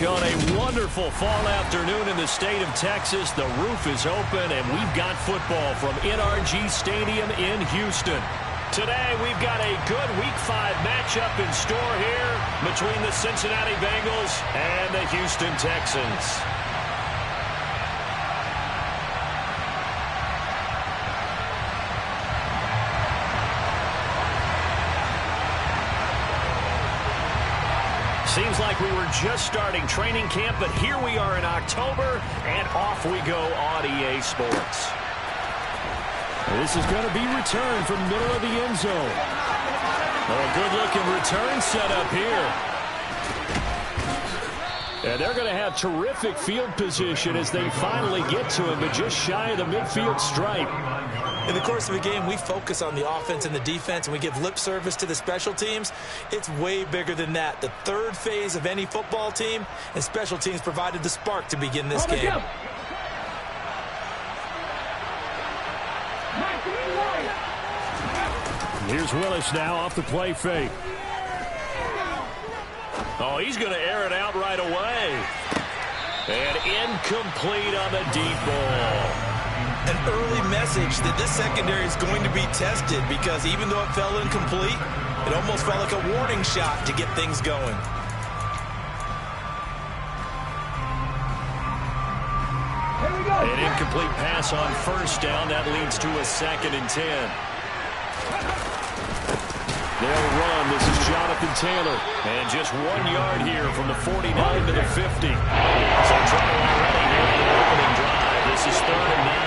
On a wonderful fall afternoon in the state of Texas, the roof is open, and we've got football from NRG Stadium in Houston. Today, we've got a good Week 5 matchup in store here between the Cincinnati Bengals and the Houston Texans. Seems like we were just starting training camp, but here we are in October, and off we go on EA Sports. This is going to be returned from middle of the end zone. A good-looking return set up here. And they're going to have terrific field position as they finally get to him, but just shy of the midfield stripe. In the course of a game, we focus on the offense and the defense, and we give lip service to the special teams. It's way bigger than that. The third phase of any football team, and special teams provided the spark to begin this game. Here's Willis now off the play fake. Oh, he's going to air it out right away. And incomplete on the deep ball. An early message that this secondary is going to be tested, because even though it fell incomplete, it almost felt like a warning shot to get things going. An incomplete pass on first down. That leads to a 2nd and 10. They'll run. This is Jonathan Taylor. And just 1 yard here from the 49 to the 50. So trouble already here in the opening drive. This is 3rd and 9.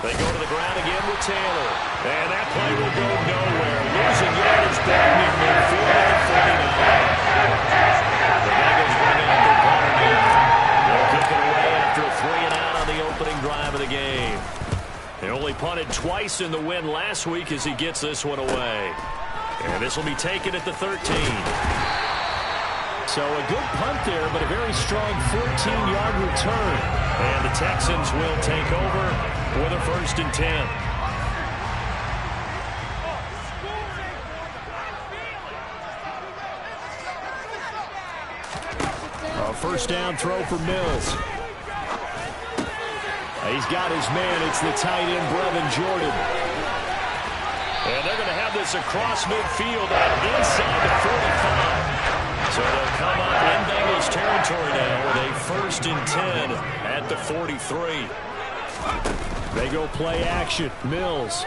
They go to the ground again with Taylor. And that play will go nowhere. Losing yardage back near midfield at the 49. The Bengals bring it up their punter now. They'll kick it away after a 3-and-out on the opening drive of the game. They only punted twice in the win last week as he gets this one away. And this will be taken at the 13. So a good punt there, but a very strong 14-yard return. And the Texans will take over with a 1st and 10. A first down throw for Mills. He's got his man. It's the tight end, Brevin Jordan. And they're going to have this across midfield and inside the 45. So they'll come up in Bengals territory now with a 1st and 10 at the 43. They go play action. Mills.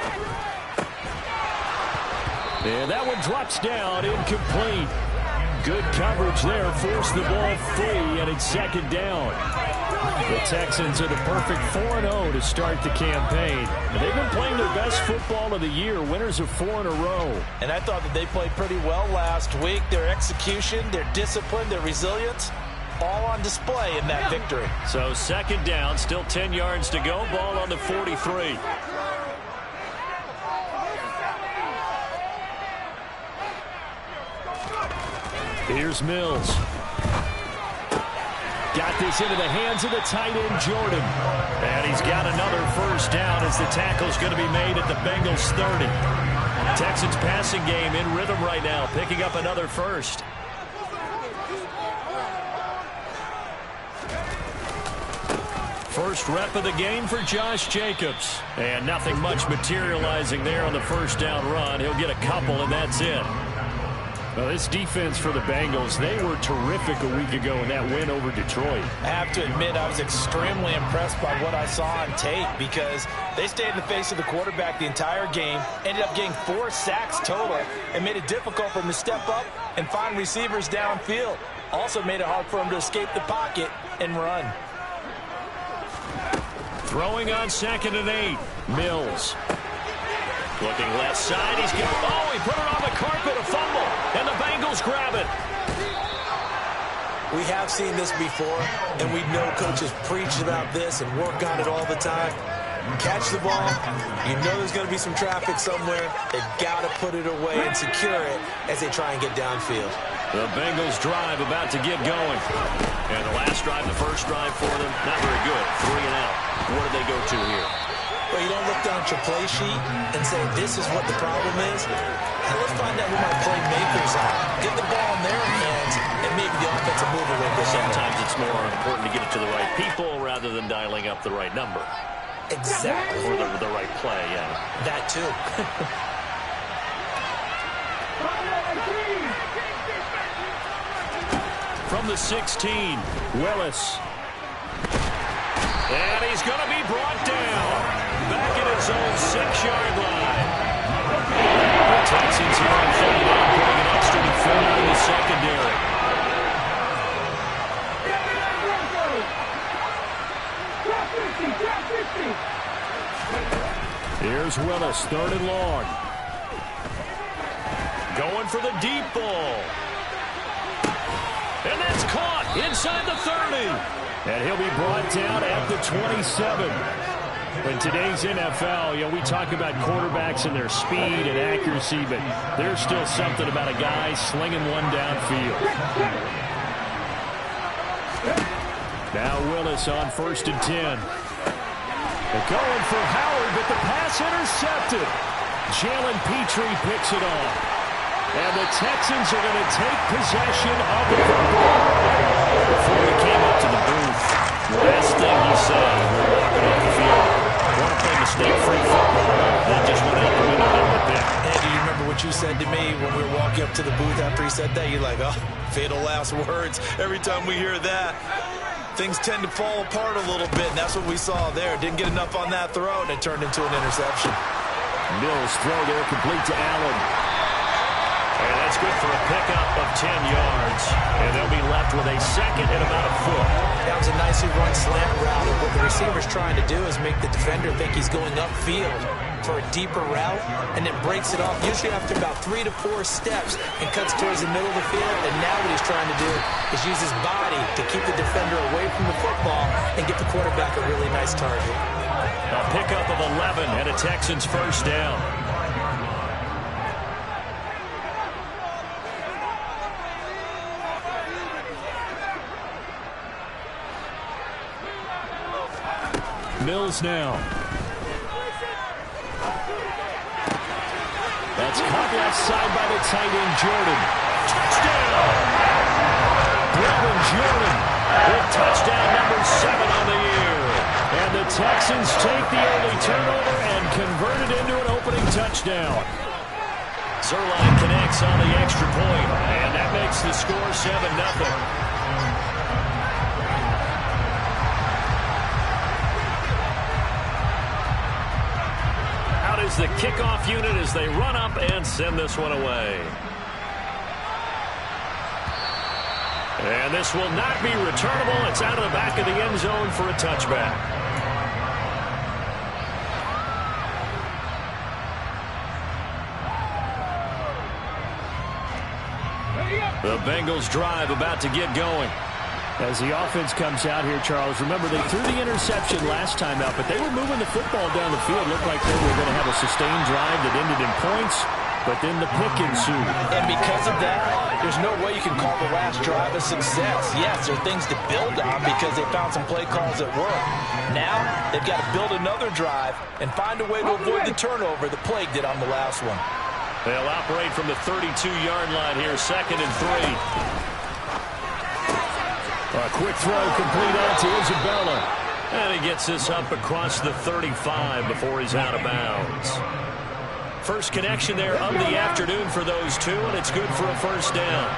And that one drops down, incomplete. Good coverage there. Forced the ball free, and it's 2nd down. The Texans are the perfect 4-0 to start the campaign. They've been playing their best football of the year, winners of 4 in a row. And I thought that they played pretty well last week. Their execution, their discipline, their resilience, all on display in that victory. So 2nd down, still 10 yards to go. Ball on the 43. Here's Mills. Got this into the hands of the tight end, Jordan. And he's got another first down as the tackle's going to be made at the Bengals 30. Texans passing game in rhythm right now, picking up another first. First rep of the game for Josh Jacobs. And nothing much materializing there on the first down run. He'll get a couple, and that's it. Well, this defense for the Bengals, they were terrific a week ago in that win over Detroit. I have to admit, I was extremely impressed by what I saw on tape, because they stayed in the face of the quarterback the entire game, ended up getting 4 sacks total, and made it difficult for him to step up and find receivers downfield. Also made it hard for him to escape the pocket and run. Throwing on 2nd and 8. Mills. Looking left side. He's got, oh, he put it on the carpet, a fumble, and the Bengals grab it. We have seen this before, and we know coaches preach about this and work on it all the time. Catch the ball. You know there's going to be some traffic somewhere. They've got to put it away and secure it as they try and get downfield. The Bengals drive about to get going. And the last drive, the first drive for them, not very good. 3-and-out. What do they go to here? Well, you don't look down at your play sheet and say, this is what the problem is. Now, let's find out who my playmaker side. Get the ball in their hands and maybe the offense will move a little bit. Sometimes it's more important to get it to the right people rather than dialing up the right number. Exactly. Or the right play, yeah. That too. From the 16, Willis. And he's going to be brought down. Back at his own 6-yard line. The Texans here on 39, putting an extra defender in the secondary. Here's Willis, 3rd and long. Going for the deep ball. And that's caught inside the 30. And he'll be brought down at the 27. In today's NFL, we talk about quarterbacks and their speed and accuracy, but there's still something about a guy slinging one downfield. Now Willis on 1st and 10. They're going for Howard, but the pass intercepted. Jalen Petrie picks it off. And the Texans are going to take possession of the football. Before he came up to the booth, the last thing he said when we were walking off the field, want to play mistake-free football. That just went out the window there with that. Hey, do you remember what you said to me when we were walking up to the booth after he said that? You're like, oh, fatal last words. Every time we hear that, things tend to fall apart a little bit, and that's what we saw there. Didn't get enough on that throw, and it turned into an interception. Mills throw there, complete to Allen. And that's good for a pickup of 10 yards. And they'll be left with a second and about a foot. That was a nicely run slant route. What the receiver's trying to do is make the defender think he's going upfield for a deeper route and then breaks it off, usually after about 3 to 4 steps, and cuts towards the middle of the field. And now what he's trying to do is use his body to keep the defender away from the football and get the quarterback a really nice target. A pickup of 11 and a Texans first down. Mills now. That's caught left side by the tight end, Jordan. Touchdown! Brevin Jordan with touchdown number 7 on the year. And the Texans take the early turnover and convert it into an opening touchdown. Zerline connects on the extra point, and that makes the score 7-0. Is the kickoff unit as they run up and send this one away. And this will not be returnable. It's out of the back of the end zone for a touchback. The Bengals drive about to get going. As the offense comes out here, Charles, remember they threw the interception last time out, but they were moving the football down the field. Looked like they were going to have a sustained drive that ended in points, but then the pick ensued. And because of that, there's no way you can call the last drive a success. Yes, there are things to build on because they found some play calls that work. Now, they've got to build another drive and find a way to avoid the turnover that plagued it on the last one. They'll operate from the 32-yard line here, 2nd and 3. A quick throw complete out to Isabella. And he gets this up across the 35 before he's out of bounds. First connection there of the afternoon for those two, and it's good for a first down.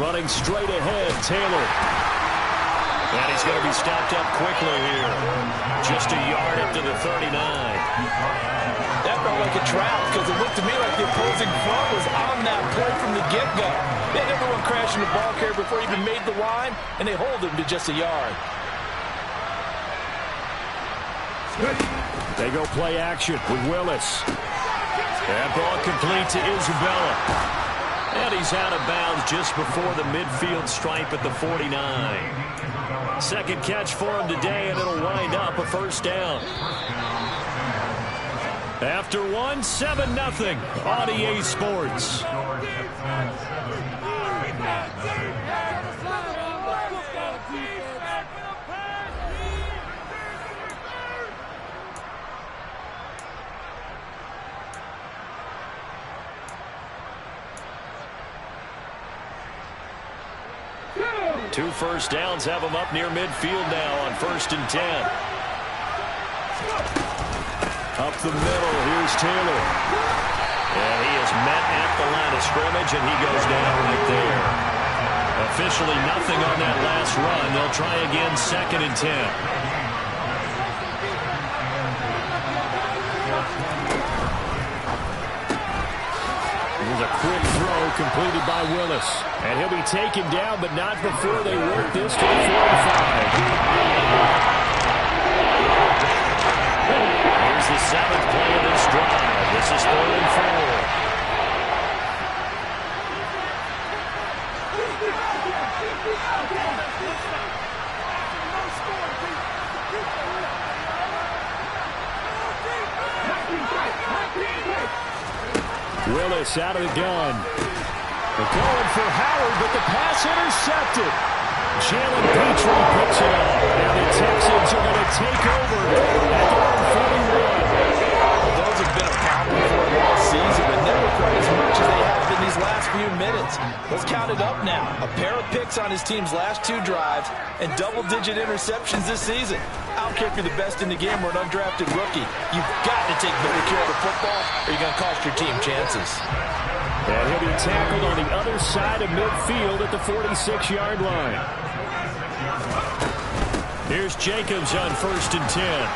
Running straight ahead, Taylor. And he's going to be stopped up quickly here. Just a yard up to the 39. That felt like a trap because it looked to me like the opposing front was on that play from the get-go. They had everyone crashing the ball carrier before he even made the line, and they hold him to just a yard. They go play action with Willis. That ball complete to Isabella. And he's out of bounds just before the midfield stripe at the 49. Second catch for him today, and it'll wind up a first down. After one, 7-0 on EA Sports. 2 first downs have him up near midfield now on 1st and 10. Up the middle, here's Taylor. And he is met at the line of scrimmage, and he goes down right there. Officially nothing on that last run. They'll try again 2nd and 10. A quick throw completed by Willis. And he'll be taken down, but not before they work this to the 45. Here's the 7th play of this drive. This is 3rd and 4. Willis out of the gun. They're going for Howard, but the pass intercepted. Jalen Petrie picks it up. Now the Texans are going to take over at their own 41. Well, those have been a problem for them all season, but never quite as much as they have in these last few minutes. Let's count it up now. A pair of picks on his team's last 2 drives and double-digit interceptions this season. I don't care if you're the best in the game or an undrafted rookie. You've got to take better care of the football or you're going to cost your team chances. And he'll be tackled on the other side of midfield at the 46-yard line. Here's Jacobs on 1st and 10.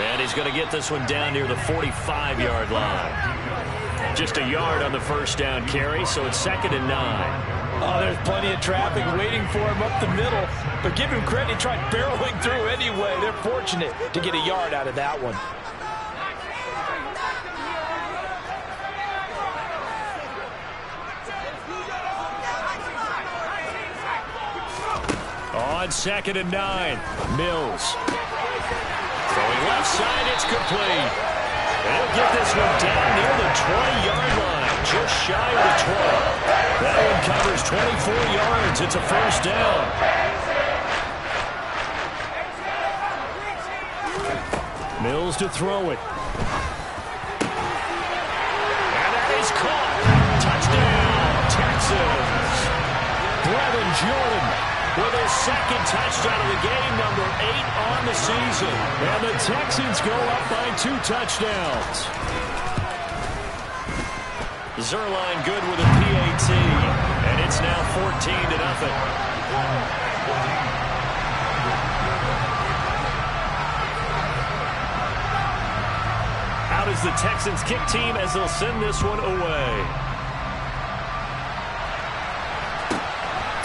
And he's going to get this one down near the 45-yard line. Just a yard on the first down carry, so it's 2nd and 9. Oh, there's plenty of traffic waiting for him up the middle. But give him credit, he tried barreling through anyway. They're fortunate to get a yard out of that one. On 2nd and 9, Mills. Throwing left side, it's complete. And he'll get this one down near the 20-yard line, just shy of the 20. That one covers 24 yards. It's a first down. Mills to throw it. And that is caught. Touchdown, Texans. Brevin Jordan with his 2nd touchdown of the game, number 8 on the season. And the Texans go up by 2 touchdowns. Zerline good with a PAT, and it's now 14-0. Out is the Texans kick team as they'll send this one away.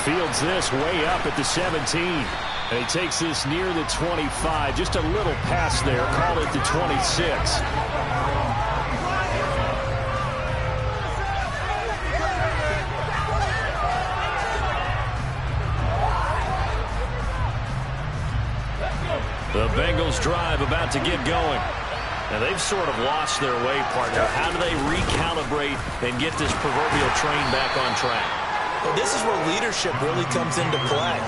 Fields this way up at the 17. And he takes this near the 25. Just a little pass there. Call it the 26. The Bengals drive about to get going. Now they've sort of lost their way, partner. How do they recalibrate and get this proverbial train back on track? Well, this is where leadership really comes into play.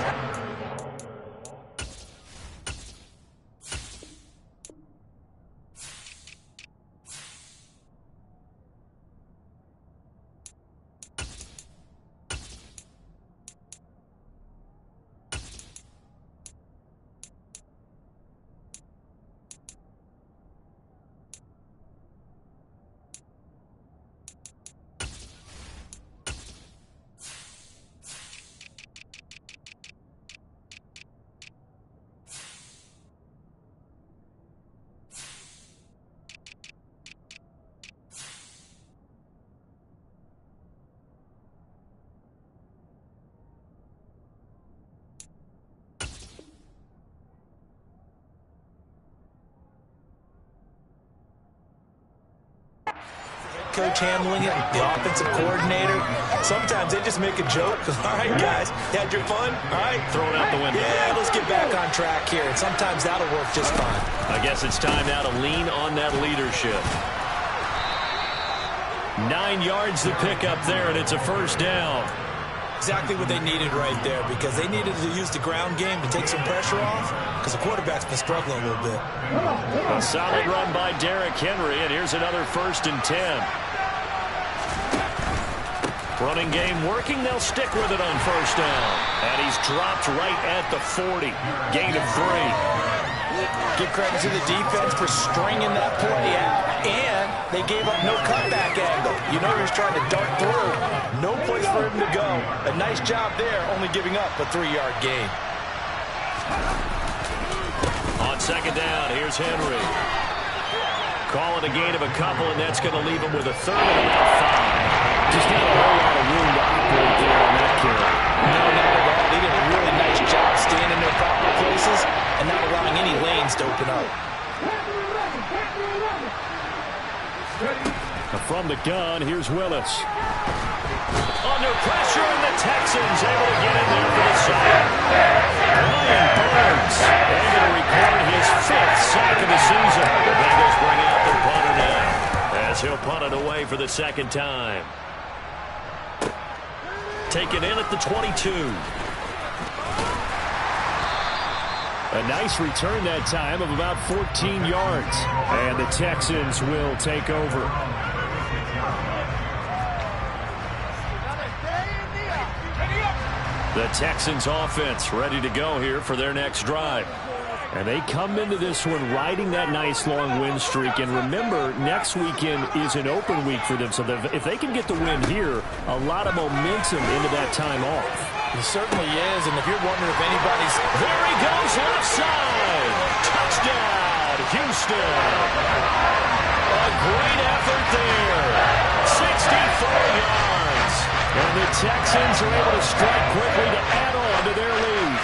Coach handling it, the offensive coordinator. Sometimes they just make a joke. All right, guys, you had your fun? All right. Throw it out the window. Yeah, let's get back on track here. And sometimes that'll work just fine. I guess it's time now to lean on that leadership. 9 yards to pick up there, and it's a first down. Exactly what they needed right there, because they needed to use the ground game to take some pressure off, because the quarterback's been struggling a little bit. A solid run by Derrick Henry, and here's another 1st and 10. Running game working. They'll stick with it on first down. And he's dropped right at the 40. Gain of 3. Give credit to the defense for stringing that play out, and they gave up no cutback angle. You know he was trying to dart through. No place for him to go. A nice job there, only giving up a 3-yard gain. On second down, here's Henry. Calling a gain of a couple, and that's going to leave him with a third and about 5. Just not a whole lot of room to operate there on that carry. No, not at all. They did a really nice job staying in their proper places and not allowing any lanes to open up. From the gun, here's Willis. Under pressure, and the Texans able to get in there for the sack. Brian Burns able to record his 5th sack of the season. The Bengals bring out their punter now, as he'll punt it away for the second time. Taken in at the 22. A nice return that time of about 14 yards. And the Texans will take over. The Texans offense ready to go here for their next drive. And they come into this one riding that nice long win streak. And remember, next weekend is an open week for them. So if they can get the win here, a lot of momentum into that time off. He certainly is. And if you're wondering if anybody's... There he goes, left side. Touchdown, Houston. A great effort there. 64 yards. And the Texans are able to strike quickly to add on to their lead.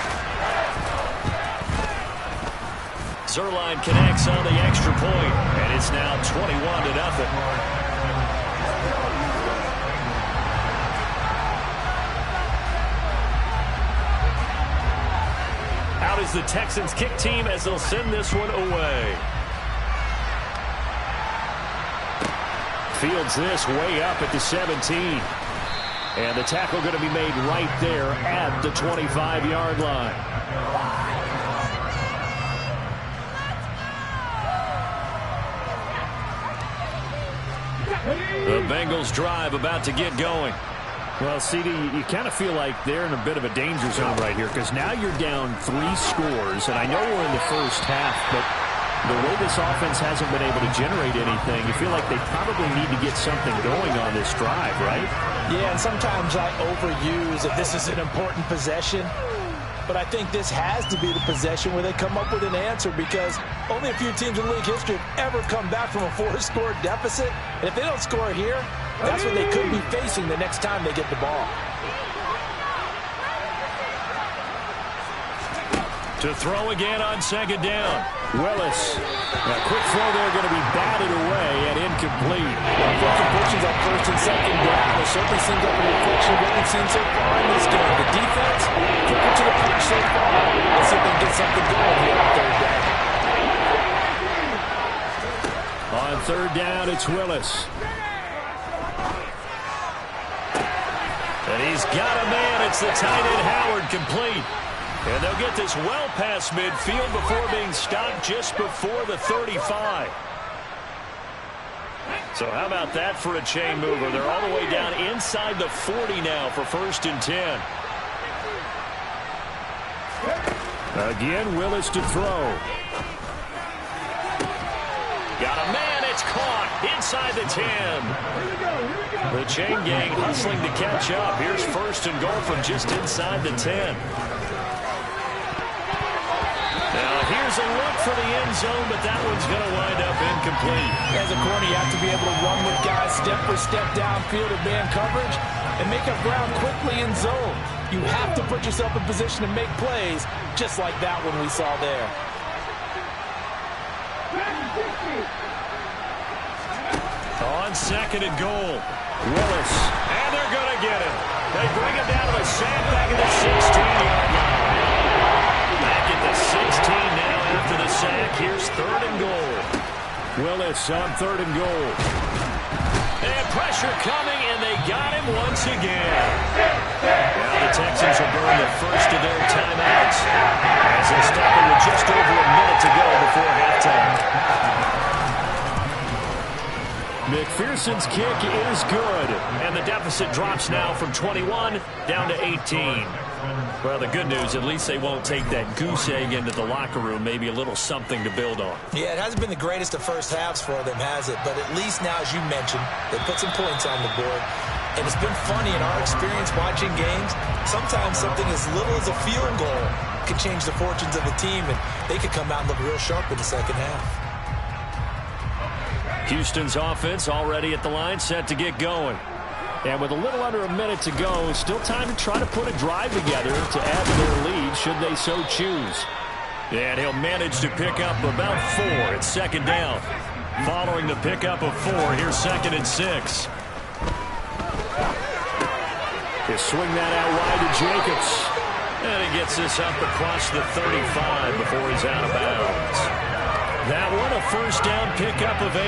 Zerline connects on the extra point, and it's now 21-0. Out is the Texans kick team as they'll send this one away. Fields this way up at the 17. And the tackle going to be made right there at the 25-yard line. The Bengals drive about to get going. Well, CD, you kind of feel like they're in a bit of a danger zone right here because now you're down 3 scores, and I know we're in the first half, but the way this offense hasn't been able to generate anything, you feel like they probably need to get something going on this drive, right? Yeah, and sometimes I overuse that this is an important possession, but I think this has to be the possession where they come up with an answer because only a few teams in league history have ever come back from a 4-score deficit, and if they don't score here, that's what they could be facing the next time they get the ball. To throw again on second down. Willis. A quick throw there going to be batted away and incomplete. Well, for completions on first and second down, it certainly seems like a reflection of what we've seen so far in this game. The defense, quicker to the punch so far. Let's see if they can get something going here on third down. On third down, it's Willis. And he's got a man. It's the tight end Howard, complete. And they'll get this well past midfield before being stopped just before the 35. So how about that for a chain mover? They're all the way down inside the 40 now for 1st and 10. Again, Willis to throw. Got a man. It's caught inside the 10. The chain gang hustling to catch up. Here's 1st and goal from just inside the 10. Now, here's a look for the end zone, but that one's going to wind up incomplete. As a corner, you have to be able to run with guys step for step downfield in man coverage and make up ground quickly in zone. You have to put yourself in position to make plays, just like that one we saw there. On second and goal, Willis. And they're going to get him. They bring him down to a sandbag at the 16-yard line. Back at the 16 now after the sack. Here's 3rd and goal. Willis on 3rd and goal. And pressure coming, and they got him once again. Now the Texans will burn the first of their timeouts as they stop it with just over a minute to go before halftime. McPherson's kick is good. And the deficit drops now from 21 down to 18. Well, the good news, at least they won't take that goose egg into the locker room. Maybe a little something to build on. Yeah, it hasn't been the greatest of first halves for them, has it? But at least now, as you mentioned, they put some points on the board. And it's been funny in our experience watching games. Sometimes something as little as a field goal could change the fortunes of the team, and they could come out and look real sharp in the second half. Houston's offense already at the line, set to get going. And with a little under a minute to go, still time to try to put a drive together to add to their lead should they so choose. And he'll manage to pick up about 4. It's second down. Following the pickup of 4, here's 2nd and 6. He'll swing that out wide to Jacobs. And he gets this up across the 35 before he's out of bounds. That one a first down pickup of 8.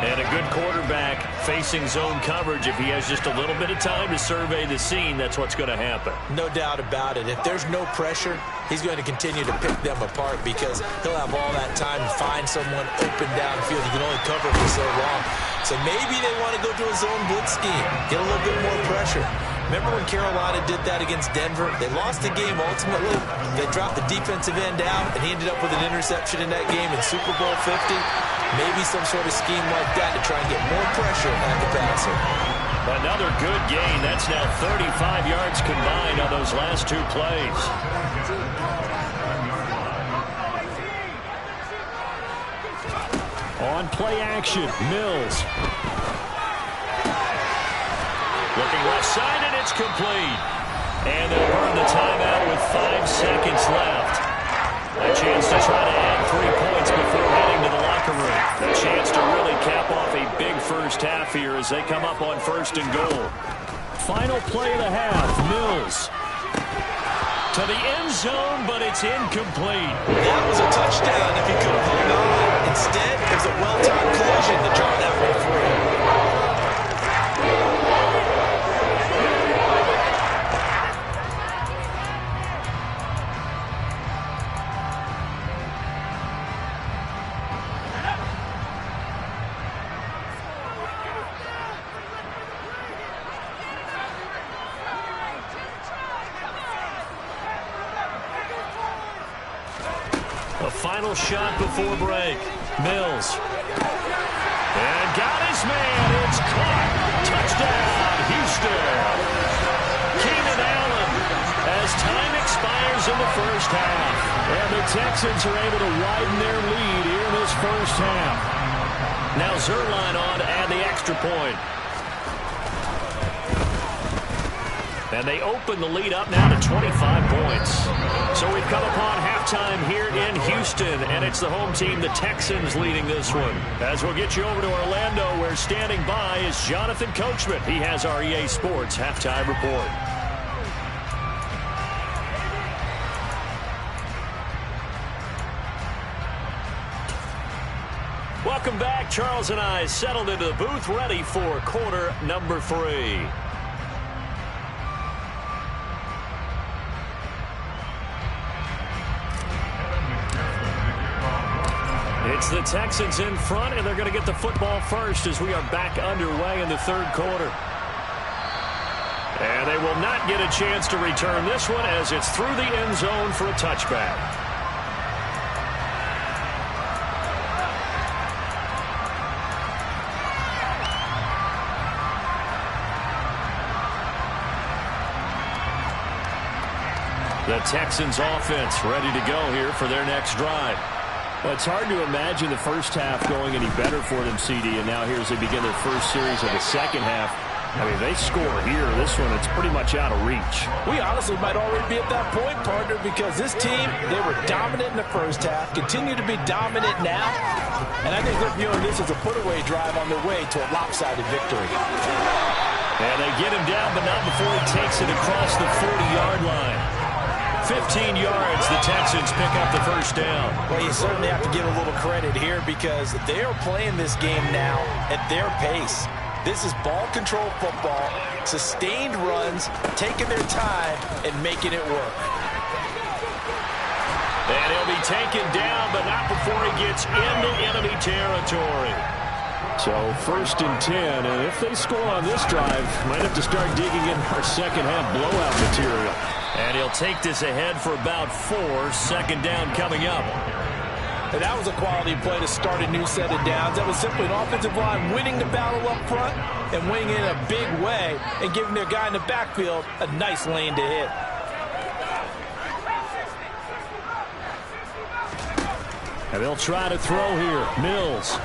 And a good quarterback facing zone coverage. If he has just a little bit of time to survey the scene, that's what's going to happen. No doubt about it. If there's no pressure, he's going to continue to pick them apart because he'll have all that time to find someone open downfield. He can only cover for so long. So maybe they want to go to a zone blitz scheme, get a little bit more pressure. Remember when Carolina did that against Denver? They lost the game ultimately. They dropped the defensive end out, and he ended up with an interception in that game in Super Bowl 50. Maybe some sort of scheme like that to try and get more pressure at the passer. Another good gain. That's now 35 yards combined on those last 2 plays. On play action, Mills. Looking left side, and it's complete. And they'll burn the timeout with 5 seconds left. A chance to try to add 3 points before heading to the locker room. A chance to really cap off a big first half here as they come up on 1st and goal. Final play of the half, Mills. To the end zone, but it's incomplete. That was a touchdown if he could have hung on. Instead, it was a well-timed collision to draw that one free. Final shot before break. Mills. And got his man. It's caught. Touchdown, Houston. Keenan Allen as time expires in the first half. And the Texans are able to widen their lead here in this first half. Now Zerline on to add the extra point. And they open the lead up now to 25 points. So we've come upon halftime here in Houston, and it's the home team, the Texans, leading this one. As we'll get you over to Orlando, where standing by is Jonathan Coachman. He has our EA Sports halftime report. Welcome back. Charles and I settled into the booth, ready for quarter number 3. It's the Texans in front, and they're going to get the football first as we are back underway in the 3rd quarter. And they will not get a chance to return this one as it's through the end zone for a touchback. The Texans offense ready to go here for their next drive. Well, it's hard to imagine the first half going any better for them, CD, and now here as they begin their first series of the second half. I mean, they score here. This one, it's pretty much out of reach. We honestly might already be at that point, partner, because this team, they were dominant in the first half, continue to be dominant now, and I think they're viewing this as a put-away drive on their way to a lopsided victory. And they get him down, but not before he takes it across the 40-yard line. 15 yards, the Texans pick up the first down. Well, you certainly have to give a little credit here because they are playing this game now at their pace. This is ball control football, sustained runs, taking their time and making it work. And he'll be taken down, but not before he gets into enemy territory. So 1st and 10, and if they score on this drive, might have to start digging in our second half blowout material. And he'll take this ahead for about 4. 2nd down coming up. And that was a quality play to start a new set of downs. That was simply an offensive line winning the battle up front and winning it in a big way and giving their guy in the backfield a nice lane to hit. And they'll try to throw here. Mills.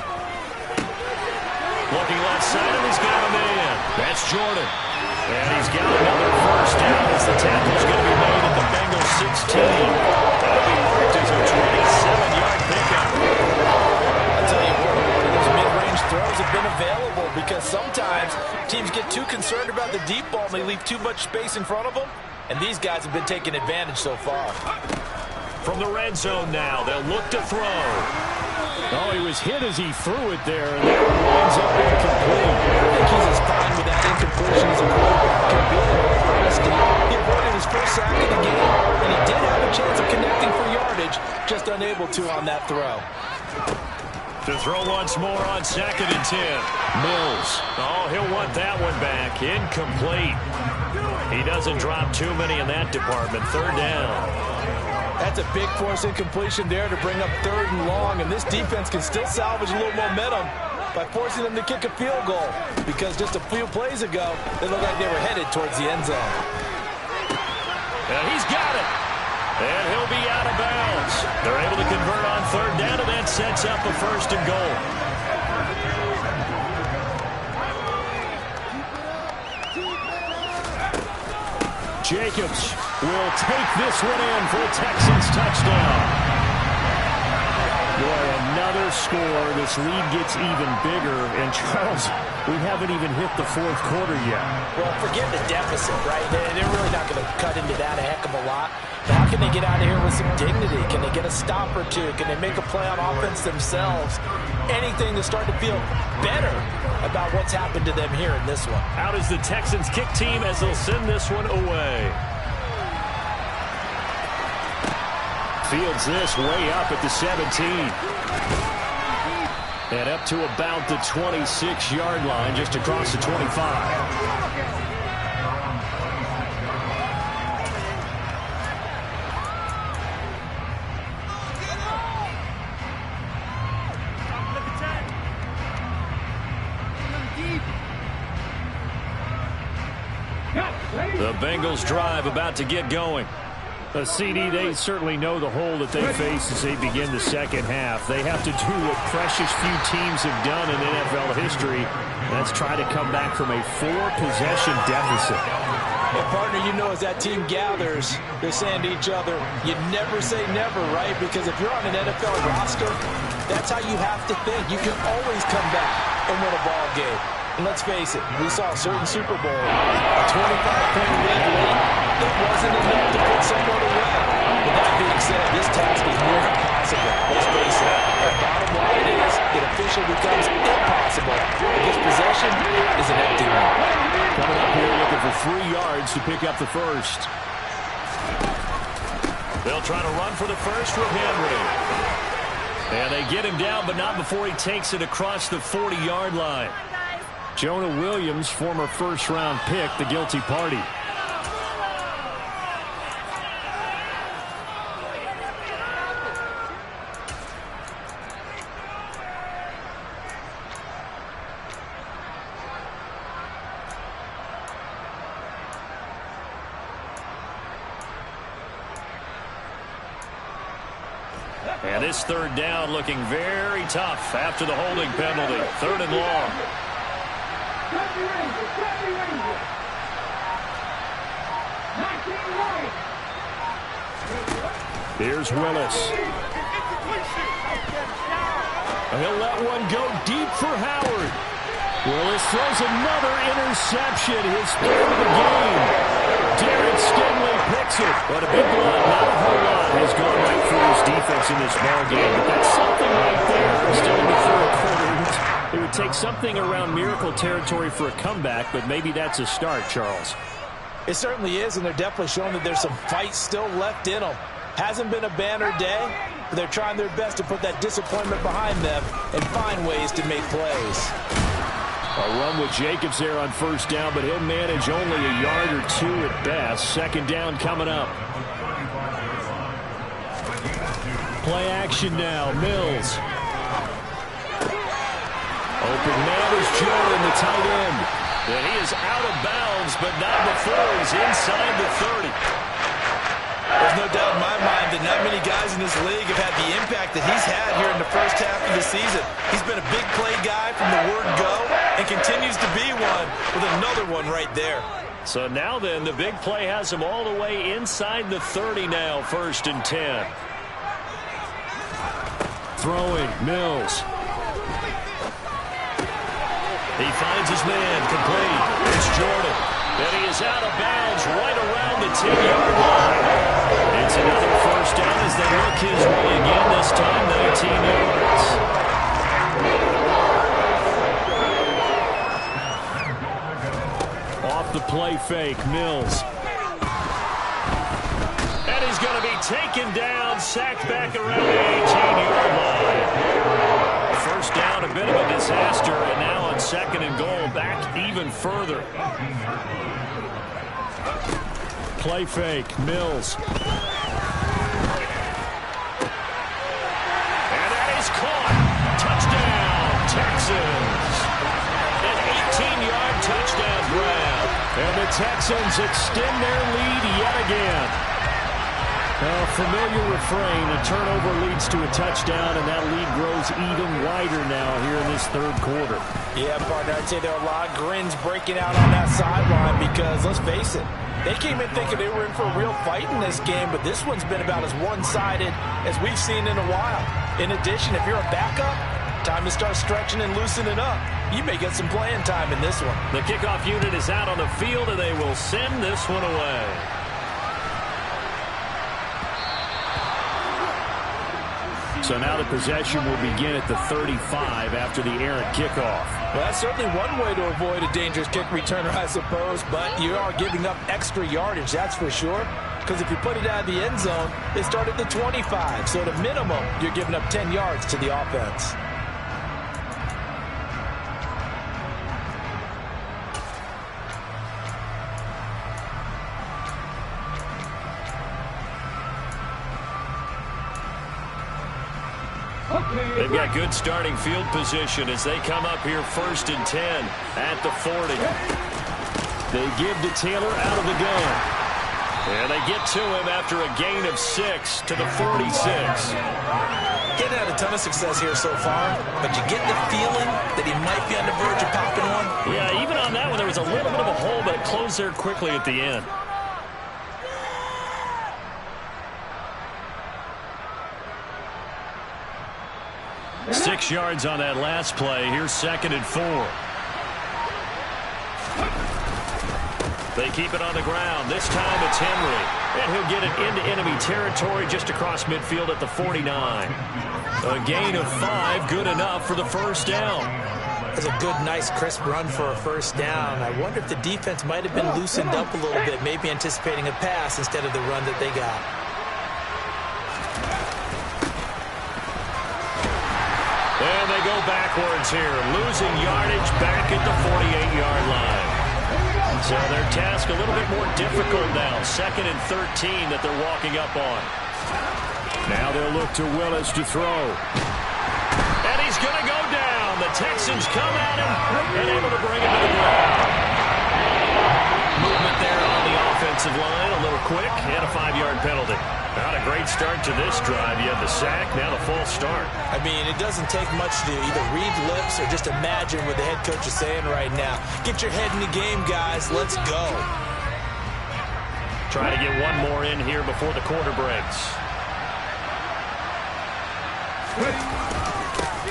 Looking left side, and he's got a man. That's Jordan. And he's got another 1st down as the tackle's going to be made at the Bengals 16. That'll be marked as a 27-yard pickup. I tell you what, those mid-range throws have been available because sometimes teams get too concerned about the deep ball and they leave too much space in front of them, and these guys have been taking advantage so far. From the red zone now, they'll look to throw. Oh, he was hit as he threw it there, and that winds up incomplete. I think he's as fine with that incompletion as a quarterback can be. In all honesty, he avoided his first sack of the game, and he did have a chance of connecting for yardage, just unable to on that throw. To throw once more on 2nd and 10. Mills. Oh, he'll want that one back. Incomplete. He doesn't drop too many in that department. 3rd down. That's a big force incompletion there to bring up 3rd and long, and this defense can still salvage a little momentum by forcing them to kick a field goal because just a few plays ago, they looked like they were headed towards the end zone. And he's got it. And he'll be out of bounds. They're able to convert on 3rd down, and that sets up a 1st and goal. Jacobs will take this one in for a Texans touchdown. Boy, another score. This lead gets even bigger. And, Charles, we haven't even hit the 4th quarter yet. Well, forget the deficit, right? They're really not going to cut into that a heck of a lot. But how can they get out of here with some dignity? Can they get a stop or two? Can they make a play on offense themselves? Anything to start to feel better about what's happened to them here in this one. Out is the Texans kick team as they'll send this one away. Fields this way up at the 17. And up to about the 26-yard line, just across the 25. The Bengals drive about to get going. A CD, they certainly know the hole that they face as they begin the second half. They have to do what precious few teams have done in NFL history. That's try to come back from a 4-possession deficit. And partner, you know, as that team gathers, they're saying to each other, you never say never, right? Because if you're on an NFL roster, that's how you have to think. You can always come back and win a ball game. And let's face it, we saw a certain Super Bowl, a 25-point lead late. It wasn't enough to put someone away. With that being said, this task is near impossible. Let's face it. The bottom line is it officially becomes impossible. This possession is an empty one. Coming up here looking for 3 yards to pick up the 1st. They'll try to run for the 1st with Henry. And they get him down, but not before he takes it across the 40-yard line. Jonah Williams, former 1st-round pick, the guilty party. And this 3rd down looking very tough after the holding penalty. 3rd and long. Here's Willis. And he'll let one go deep for Howard. Willis throws another interception, his 3rd of the game. Derek Stingley picks it. But a big lot, not a whole lot, has gone right for his defense in this ball game. But that's something right there. Still in the 3rd quarter. It would take something around miracle territory for a comeback, but maybe that's a start, Charles. It certainly is, and they're definitely showing that there's some fight still left in them. Hasn't been a banner day, but they're trying their best to put that disappointment behind them and find ways to make plays. A run with Jacobs there on first down, but he'll manage only a yard or two at best. Second down coming up. Play action now. Mills. Open man is Jordan, the tight end. And he is out of bounds, but not before he's inside the 30. There's no doubt in my mind that not many guys in this league have had the impact that he's had here in the first half of the season. He's been a big play guy from the word go and continues to be one with another one right there. So now then, the big play has him all the way inside the 30 now, 1st and 10. Throwing, Mills. He finds his man, complete. It's Jordan. And he is out of bounds right around the 10-yard line. It's another first down as they look his way again, this time 19 yards. Off the play fake, Mills. And he's going to be taken down, sacked back around the 18-yard line. First down, a bit of a disaster, and now on 2nd and goal, back even further. Play fake, Mills. And that is caught. Touchdown, Texans. An 18-yard touchdown grab. And the Texans extend their lead yet again. A familiar refrain, a turnover leads to a touchdown, and that lead grows even wider now here in this 3rd quarter. Yeah, partner, I'd say there are a lot of grins breaking out on that sideline because, let's face it, they came in thinking they were in for a real fight in this game, but this one's been about as one-sided as we've seen in a while. In addition, if you're a backup, time to start stretching and loosening up. You may get some playing time in this one. The kickoff unit is out on the field, and they will send this one away. So now the possession will begin at the 35 after the errant kickoff. Well, that's certainly one way to avoid a dangerous kick returner, I suppose, but you are giving up extra yardage, that's for sure. Because if you put it out of the end zone, they start at the 25. So at a minimum, you're giving up 10 yards to the offense. They've got good starting field position as they come up here 1st and 10 at the 40. They give to Taylor out of the gun. And they get to him after a gain of 6 to the 46. Getting had a ton of success here so far, but you get the feeling that he might be on the verge of popping one. Yeah, even on that one, there was a little bit of a hole, but it closed there quickly at the end. Six yards on that last play. Here's 2nd and 4. They keep it on the ground. This time it's Henry. And he'll get it into enemy territory just across midfield at the 49. A gain of 5, good enough for the first down. That's a good, nice, crisp run for a first down. I wonder if the defense might have been loosened up a little bit, maybe anticipating a pass instead of the run that they got. And they go backwards here, losing yardage back at the 48-yard line. So their task a little bit more difficult now. 2nd and 13 that they're walking up on. Now they'll look to Willis to throw. And he's going to go down. The Texans come at him and able to bring him to the ground. Movement there on the offensive line, a little quick, and a 5-yard penalty. Not a great start to this drive. You had the sack, now the false start. I mean, it doesn't take much to either read lips or just imagine what the head coach is saying right now. Get your head in the game, guys. Let's go. Try to get one more in here before the quarter breaks.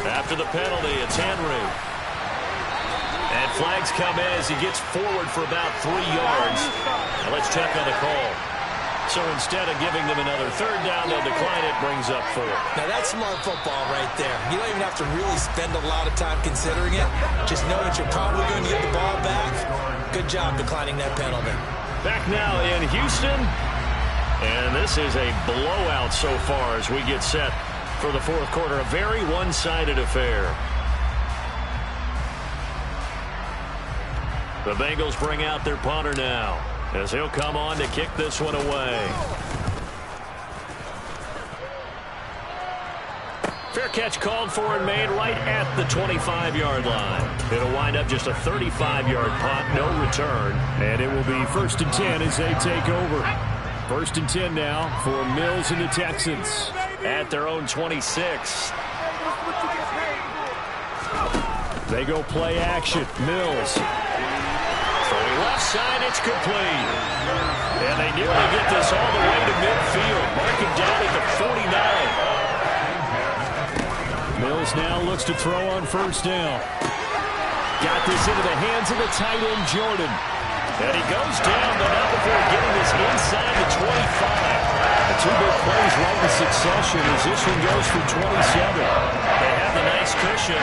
After the penalty, it's Henry. And flags come in as he gets forward for about 3 yards. Now let's check on the call. So instead of giving them another third down, they'll decline it, brings up 4. Now that's smart football right there. You don't even have to really spend a lot of time considering it. Just know that you're probably going to get the ball back. Good job declining that penalty. Back now in Houston, And this is a blowout so far as we get set for the fourth quarter. A very one-sided affair. The Bengals bring out their punter now, as he'll come on to kick this one away. Fair catch called for and made right at the 25-yard line. It'll wind up just a 35-yard punt, no return. And it will be 1st and 10 as they take over. 1st and 10 now for Mills and the Texans. At their own 26. They go play action. Mills. Throwing left side, it's complete. And they nearly get this all the way to midfield. Mark him down at the 49. Mills now looks to throw on 1st down. Got this into the hands of the tight end, Jordan. And he goes down, but not before getting this inside the 25. The two big plays right in succession as this one goes for 27. They have the nice cushion.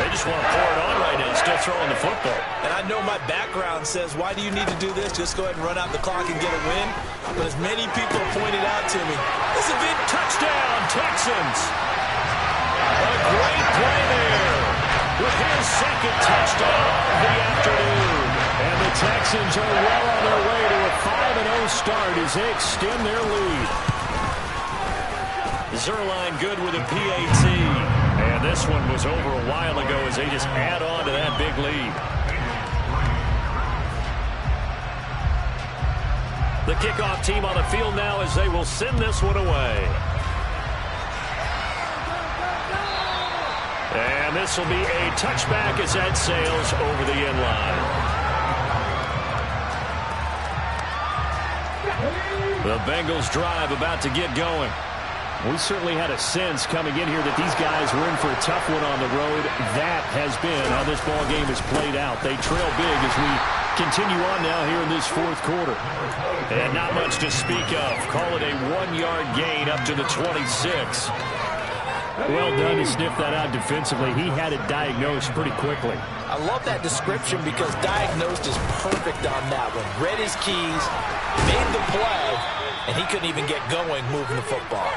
They just want to pour it on right now, still throwing the football. And I know my background says, why do you need to do this? Just go ahead and run out the clock and get a win. But as many people have pointed out to me, this is a big touchdown, Texans. A great play there with his second touchdown of the afternoon. And the Texans are well on their way to a 5-0 start as they extend their lead. Zerline good with a PAT. And this one was over a while ago as they just add on to that big lead. The kickoff team on the field now as they will send this one away. And this will be a touchback as that sails over the end line. The Bengals drive about to get going. We certainly had a sense coming in here that these guys were in for a tough one on the road. That has been how this ball game has played out. They trail big as we continue on now here in this fourth quarter. And not much to speak of. Call it a 1-yard gain up to the 26. Well done to sniff that out defensively. He had it diagnosed pretty quickly. I love that description because diagnosed is perfect on that one. Read his keys, made the play, and he couldn't even get going moving the football.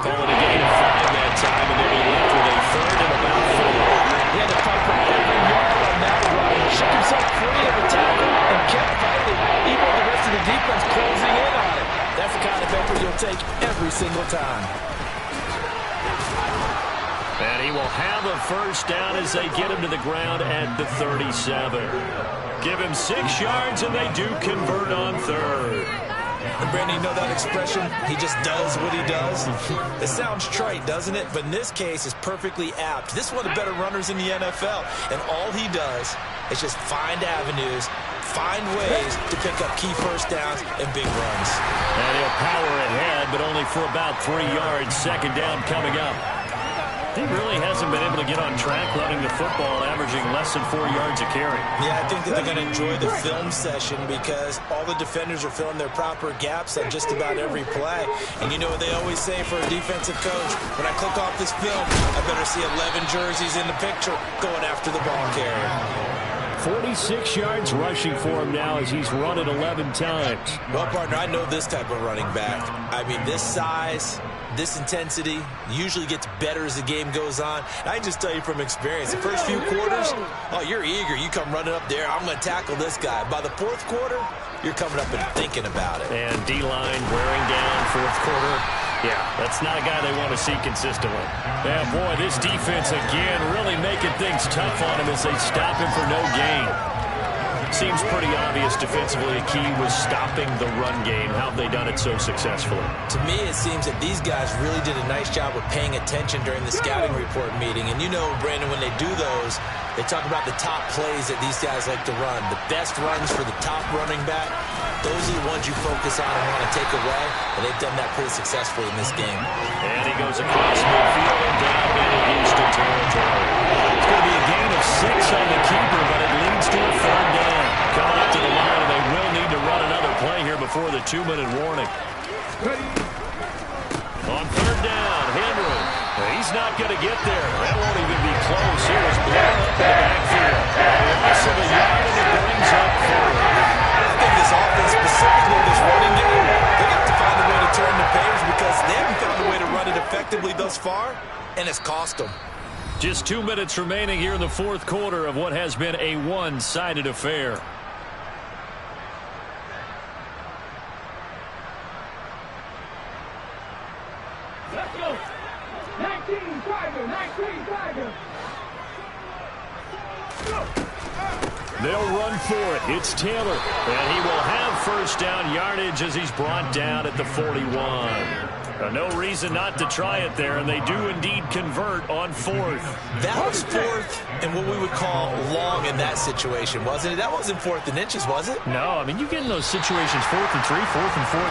Call it a gain of 5 that time, and they'll be left with a 3rd and about 4. He had to fight for every yard on that run. Shook himself free of the tackle and kept fighting, even with the rest of the defense closing in on him. That's the kind of effort you'll take every single time. And he will have a 1st down as they get him to the ground at the 37. Give him 6 yards, and they do convert on 3rd. And Brandon, you know that expression? He just does what he does. It sounds trite, doesn't it? But in this case, it's perfectly apt. This is one of the better runners in the NFL. And all he does is just find avenues, find ways to pick up key 1st downs and big runs. And he'll power ahead, but only for about 3 yards. 2nd down coming up. He really hasn't been able to get on track running the football, averaging less than 4 yards a carry. Yeah, I think that they're going to enjoy the film session because all the defenders are filling their proper gaps on just about every play. And you know what they always say for a defensive coach? When I click off this film, I better see 11 jerseys in the picture going after the ball carrier. 46 yards rushing for him now as he's run it 11 times. Well, partner, I know this type of running back. I mean, this size, this intensity usually gets better as the game goes on. And I can just tell you from experience, the first few quarters, oh, you're eager. You come running up there, I'm going to tackle this guy. By the 4th quarter, you're coming up and thinking about it. And D-line wearing down 4th quarter. Yeah, that's not a guy they want to see consistently. Yeah, boy, this defense again really making things tough on him as they stop him for no gain. Seems pretty obvious defensively the key was stopping the run game. How have they done it so successfully? To me, it seems that these guys really did a nice job of paying attention during the scouting report meeting. And you know, Brandon, when they do those, they talk about the top plays that these guys like to run. The best runs for the top running back, those are the ones you focus on and want to take away. And they've done that pretty successfully in this game. And he goes across midfield and down into Houston territory. It's going to be a gain of 6 on the keeper, but it leads to a 3rd down. Coming up to the line, and they will need to run another play here before the 2-minute warning. On 3rd down, Henry. He's not going to get there. That won't even be close. He was blown up in the backfield. Loss of a yard, and it brings up 4th. I think this offense, specifically this running game, they got to effectively thus far, and it's cost them. Just 2 minutes remaining here in the fourth quarter of what has been a one-sided affair. Let's go. 19 Tiger, 19 Tiger. They'll run for it. It's Taylor. And he will have first down yardage as he's brought down at the 41. No reason not to try it there, and they do indeed convert on fourth. That was fourth and what we would call long in that situation, wasn't it? That wasn't 4th and inches, was it? No, I mean, you get in those situations 4th and 3, 4th and 4.